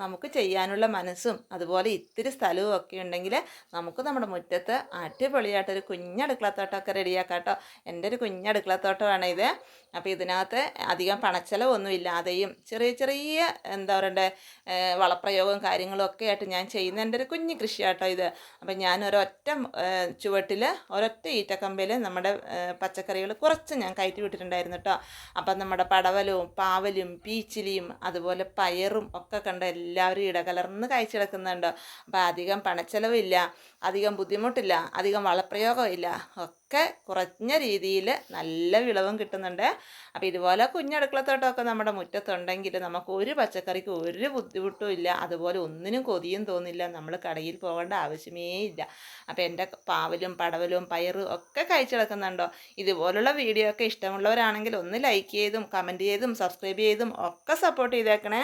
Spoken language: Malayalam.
നമുക്ക് ചെയ്യാനുള്ള മനസ്സും അതുപോലെ ഇത്തിരി സ്ഥലവും ഒക്കെ ഉണ്ടെങ്കിൽ നമുക്ക് നമ്മുടെ മുറ്റത്ത് അടിപൊളിയായിട്ടൊരു കുഞ്ഞടുക്കളത്തോട്ടമൊക്കെ റെഡിയാക്കാം കേട്ടോ. എൻ്റെ ഒരു കുഞ്ഞടുക്കളത്തോട്ടമാണ് ഇത്. അപ്പോൾ ഇതിനകത്ത് അധികം പണച്ചെലവൊന്നും ഇല്ലാതെയും ചെറിയ ചെറിയ എന്താ പറയണ്ടേ വളപ്രയോഗവും കാര്യങ്ങളും ഒക്കെ ആയിട്ട് ഞാൻ ചെയ്യുന്ന എൻ്റെ ഒരു കുഞ്ഞു കൃഷിയാട്ടോ ഇത്. അപ്പം ഞാൻ ഒരൊറ്റ ചുവട്ടിൽ ഒരൊറ്റ ഈറ്റക്കമ്പയിൽ നമ്മുടെ പച്ചക്കറികൾ കുറച്ച് ഞാൻ കയറ്റി വിട്ടിട്ടുണ്ടായിരുന്നു കേട്ടോ. അപ്പം നമ്മുടെ പടവലവും പാവലും പീച്ചിലിയും അതുപോലെ പയറും ഒക്കെ കണ്ട് എല്ലാവരും ഇടകലർന്ന് കഴിച്ചെടുക്കുന്നുണ്ട്. അപ്പോൾ അധികം പണച്ചെലവില്ല, അധികം ബുദ്ധിമുട്ടില്ല, അധികം വളപ്രയോഗമില്ല, ഒക്കെ കുറഞ്ഞ രീതിയിൽ നല്ല വിളവും കിട്ടുന്നുണ്ട്. അപ്പോൾ ഇതുപോലെ കുഞ്ഞടുക്കളത്തോട്ടമൊക്കെ നമ്മുടെ മുറ്റത്തുണ്ടെങ്കിൽ നമുക്ക് ഒരു പച്ചക്കറിക്ക് ഒരു ബുദ്ധിമുട്ടും ഇല്ല, അതുപോലെ ഒന്നിനും കൊതിയും തോന്നില്ല, നമ്മൾ കടയിൽ പോകേണ്ട ആവശ്യമേ ഇല്ല. അപ്പോൾ എൻ്റെ പാവലും പടവലും പയറും ഒക്കെ കഴിച്ചെടുക്കുന്നുണ്ടോ? ഇതുപോലുള്ള വീഡിയോ ഒക്കെ ഇഷ്ടമുള്ളവരാണെങ്കിൽ ഒന്ന് ലൈക്ക് ചെയ്തും കമൻറ്റ് ചെയ്തും സബ്സ്ക്രൈബ് ചെയ്തും ഒക്കെ സപ്പോർട്ട് ചെയ്തേക്കണേ.